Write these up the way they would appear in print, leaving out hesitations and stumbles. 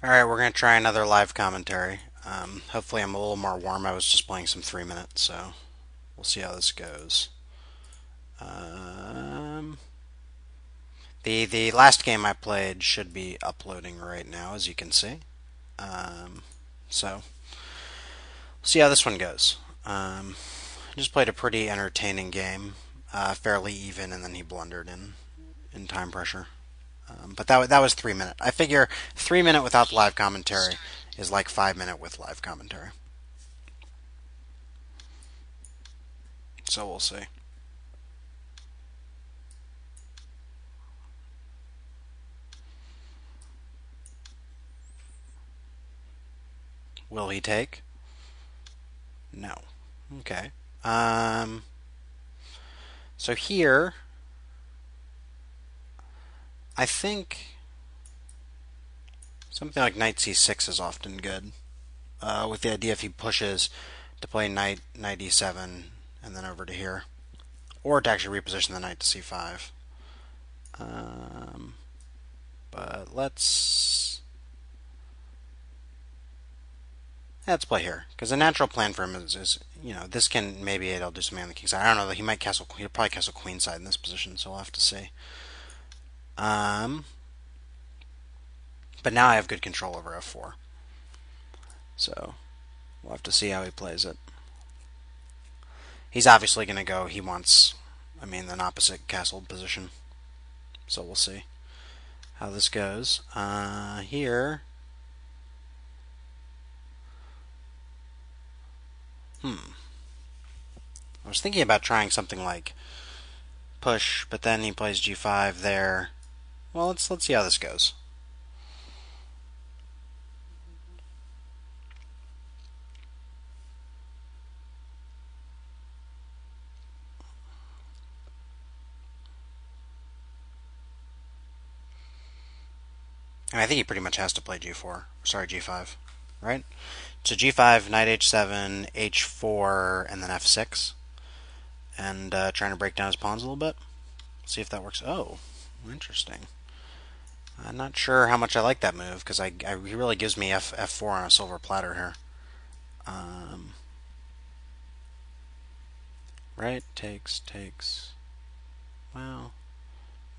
Alright, we're going to try another live commentary. Hopefully I'm a little more warm. I was just playing some 3 minutes, so we'll see how this goes. Um, the last game I played should be uploading right now, as you can see. So, we'll see how this one goes. I just played a pretty entertaining game, fairly even, and then he blundered in time pressure. But that was 3 minute. I figure 3 minute without live commentary is like 5 minute with live commentary. So we'll see. Will he take? No. Okay. Um. So here, I think something like knight c6 is often good. With the idea if he pushes to play knight e7 and then over to here, or to actually reposition the knight to c5. But let's play here because a natural plan for him is this can maybe it'll do something on the king side. I don't know. He might castle. He'll probably castle queen side in this position, so we'll have to see. But now I have good control over f4, so we'll have to see how he plays it. He's obviously going to go. He wants, an opposite castle position. So we'll see how this goes. Here. I was thinking about trying something like push, but then he plays g5 there. Well, let's see how this goes. And I think he pretty much has to play g4. Sorry, g5. Right? So g5, knight h7, h4, and then f6. And trying to break down his pawns a little bit. See if that works. Oh, interesting. I'm not sure how much I like that move because he really gives me f4 on a silver platter here. Right? Takes. Well,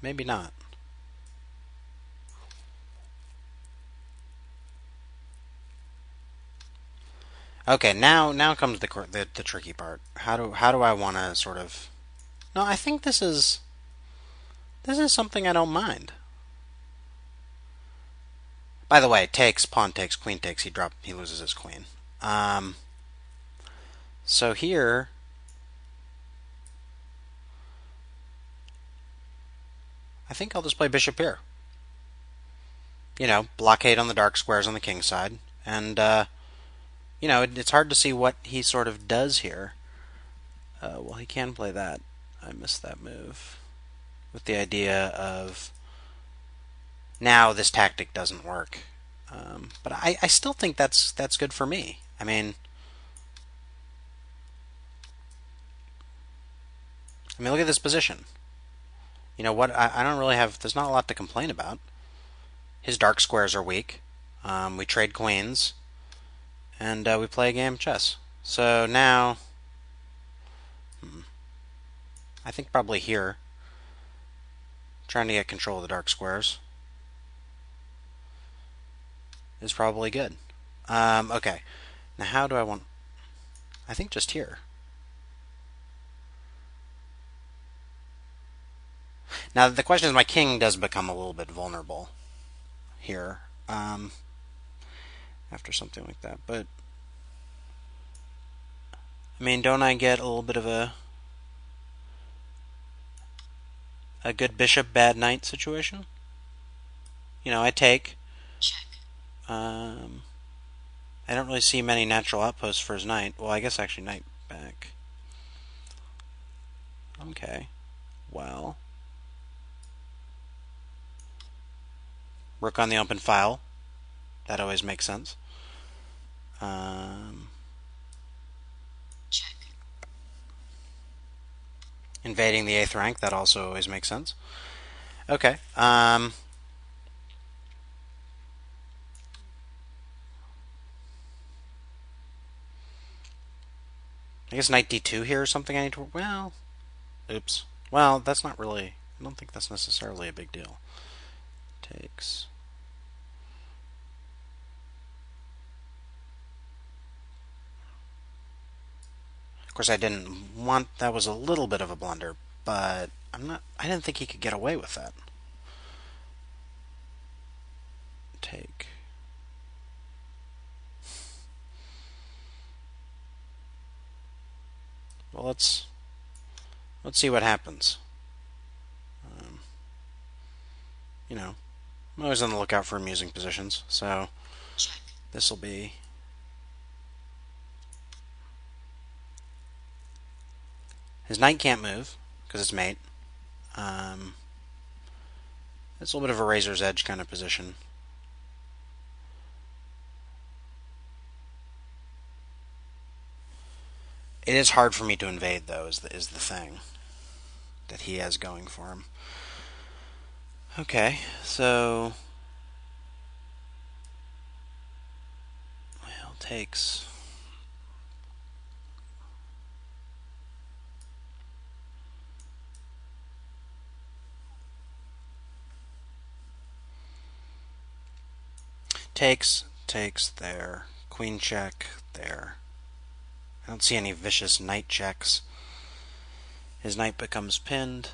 maybe not. Okay, now comes the tricky part. How do I want to sort of? No, I think this is something I don't mind. By the way, takes pawn takes queen takes. He loses his queen. So here, I think I'll just play bishop here. Blockade on the dark squares on the king side, and it's hard to see what he sort of does here. Well, he can play that. I missed that move. With the idea of now this tactic doesn't work. But I still think that's good for me. Look at this position. You know what? I don't really have. There's not a lot to complain about. His dark squares are weak. We trade queens, and we play a game of chess. So now, I think probably here, trying to get control of the dark squares is probably good. Okay, now how do I want? I think just here. Now the question is, my king does become a little bit vulnerable here after something like that. But don't I get a little bit of a good bishop, bad knight situation? I take. Check. I don't really see many natural outposts for his knight. Well, I guess actually knight back. Okay. Well. Rook on the open file. That always makes sense. Check. Invading the 8th rank. That also always makes sense. Okay. I guess knight d2 here or something I need to... Well, oops. Well, that's not really... I don't think that's necessarily a big deal. Takes... Of course, I didn't want... That was a little bit of a blunder, but I didn't think he could get away with that. Take... Well, let's see what happens. You know, I'm always on the lookout for amusing positions, so this will be... His knight can't move, because it's mate. It's a little bit of a razor's edge kind of position. It is hard for me to invade, though, is the thing that he has going for him. Okay, so... Well, takes... Takes there. Queen check there. I don't see any vicious knight checks. His knight becomes pinned.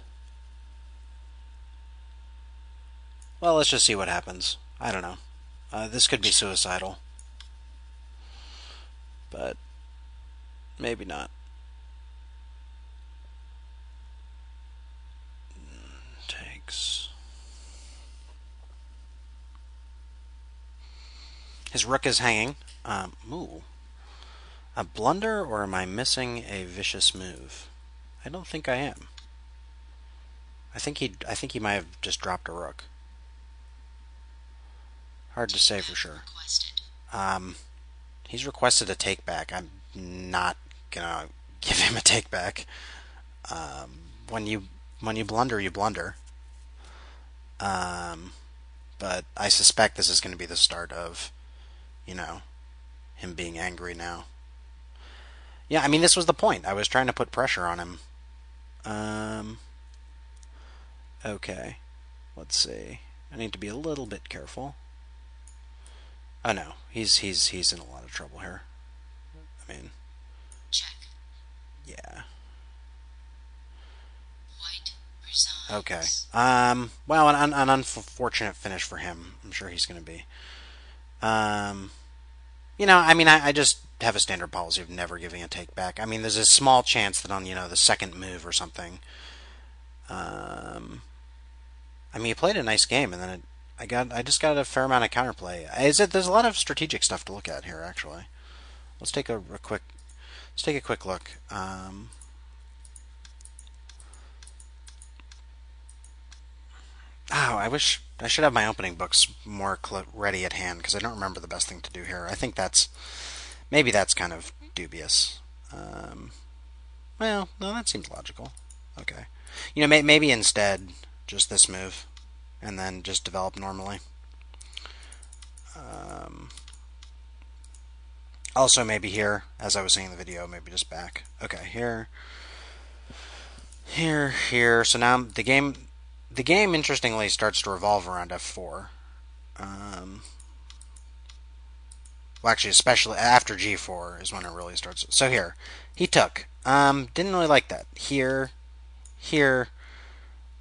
Well, let's just see what happens. I don't know. This could be suicidal. But maybe not. Takes... His rook is hanging. Ooh. A blunder, or am I missing a vicious move? I don't think I am. I think he might have just dropped a rook. Hard to say for sure. He's requested a take back. I'm not gonna give him a take back. When you blunder, you blunder. But I suspect this is going to be the start of, him being angry now. Yeah, I mean, this was the point. I was trying to put pressure on him. Okay. Let's see. I need to be a little bit careful. Oh no, he's in a lot of trouble here. I mean, check. Yeah. White resigns. Okay. Well, an unfortunate finish for him. I'm sure he's going to be. I mean, I just have a standard policy of never giving a take back. I mean, there's a small chance that on, the second move or something. I mean, he played a nice game, and then I just got a fair amount of counterplay. There's a lot of strategic stuff to look at here, actually. Let's take a quick look. I wish I should have my opening books more ready at hand, because I don't remember the best thing to do here. I think maybe that's kind of dubious. Well, no, that seems logical. Okay. Maybe instead just this move, and then just develop normally. Also, maybe here, as I was saying in the video, maybe just back. Okay, here. So now the game, interestingly, starts to revolve around f4. Well, actually, especially after g4 is when it really starts. So here, he took. Didn't really like that. Here.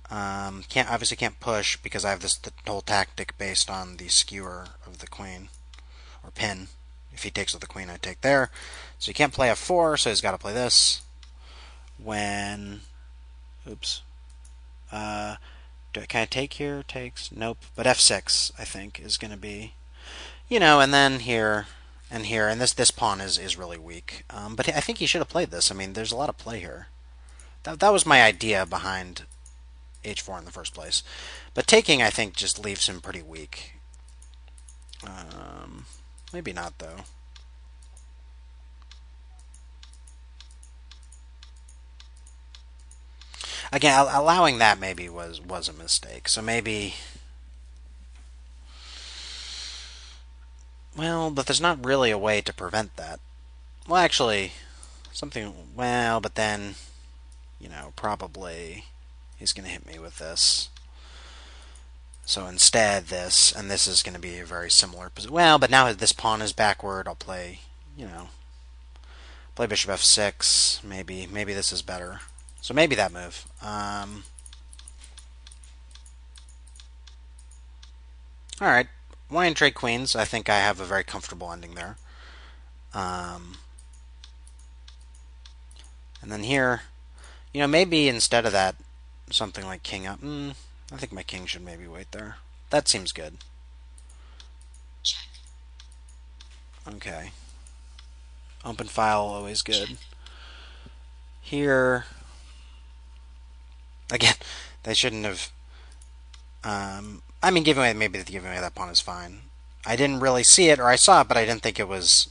Can't push because I have the whole tactic based on the skewer of the queen, or pin. If he takes with the queen, I take there. So he can't play f4, so he's got to play this. Oops. Can I take here? Takes. Nope. But f6, I think, is going to be, and then here and here, and this pawn is really weak. But I think he should have played this. I mean, there's a lot of play here. That was my idea behind h4 in the first place. But taking, I think, just leaves him pretty weak. Maybe not, though. Again, allowing that maybe was a mistake. So maybe... Well, but there's not really a way to prevent that. Well, actually, something. Well, but then, probably he's going to hit me with this. So instead, this, and this is going to be a very similar position. Well, but now this pawn is backward. I'll play, play bishop f6. Maybe this is better. So maybe that move. All right, wanting to trade queens. I think I have a very comfortable ending there. And then here, maybe instead of that, something like king up. I think my king should maybe wait there. That seems good. Check. Okay. Open file, always good. Check. Here, again, they shouldn't have. I mean, giving away that pawn is fine. I didn't really see it, or I saw it, but I didn't think it was.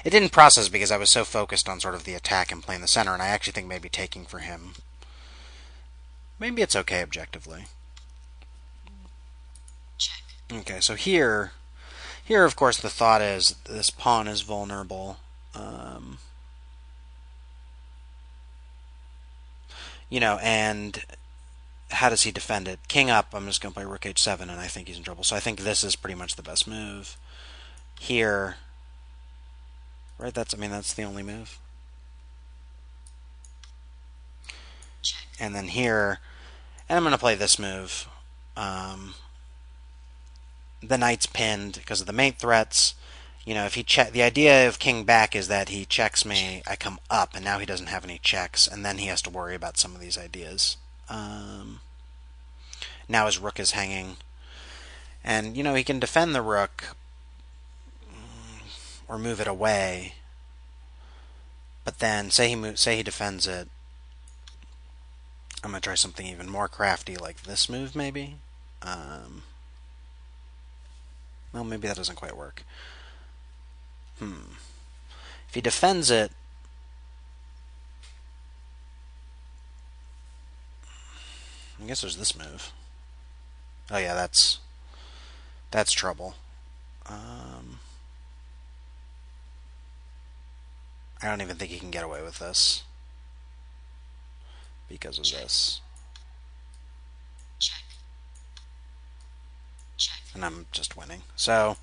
It didn't process because I was so focused on sort of the attack and playing the center, and I actually think maybe taking for him. Maybe it's okay objectively. Check. Okay, so here, of course, the thought is this pawn is vulnerable. And how does he defend it? King up, I'm just going to play rook h7, and I think he's in trouble. So I think this is pretty much the best move. Here, right? That's the only move. Check. And then here, and I'm going to play this move. The knight's pinned because of the mate threats. If he the idea of king back is that he checks me, I come up, and now he doesn't have any checks, and then he has to worry about some of these ideas. Now his rook is hanging, and he can defend the rook or move it away. But then say he defends it. I'm gonna try something even more crafty, like this move, maybe. Well, maybe that doesn't quite work. If he defends it, I guess there's this move. Oh yeah, that's trouble. I don't even think he can get away with this because of this. Check. Check. And I'm just winning. So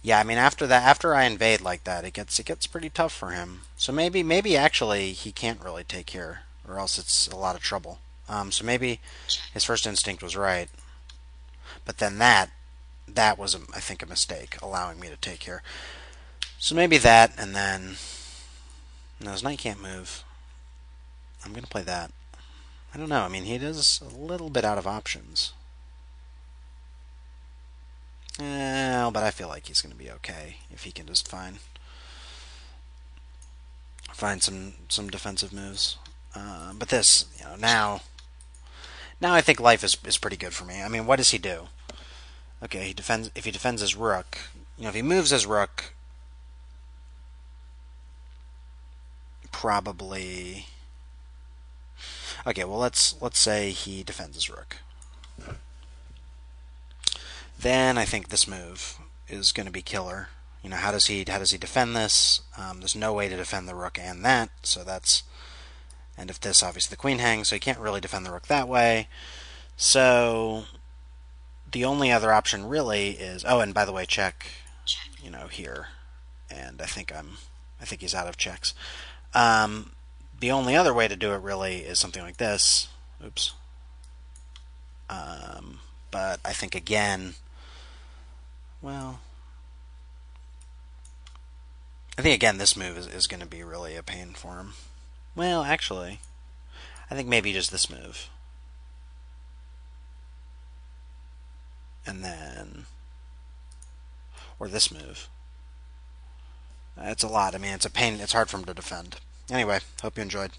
yeah, I mean after I invade like that, it gets pretty tough for him. So maybe actually he can't really take here, or else it's a lot of trouble. So maybe his first instinct was right, but then that was I think a mistake, allowing me to take here. So maybe that, and then no, his knight can't move. I'm gonna play that. I don't know. I mean, he is a little bit out of options. But I feel like he's going to be okay if he can just find some defensive moves. But this, now I think life is pretty good for me. I mean, what does he do? Okay, if he defends his rook, if he moves his rook, probably. Okay, well let's say he defends his rook. Then I think this move is going to be killer. How does he defend this? There's no way to defend the rook and that, so that's. And if this, obviously the queen hangs, so he can't really defend the rook that way. So the only other option really is. Oh, and by the way, check. Here, and I think he's out of checks. The only other way to do it really is something like this. Oops. But I think again. Well, I think again this move is going to be really a pain for him. Well, actually, I think maybe just this move. And then, or this move. It's a lot. I mean, it's a pain. It's hard for him to defend. Anyway, hope you enjoyed.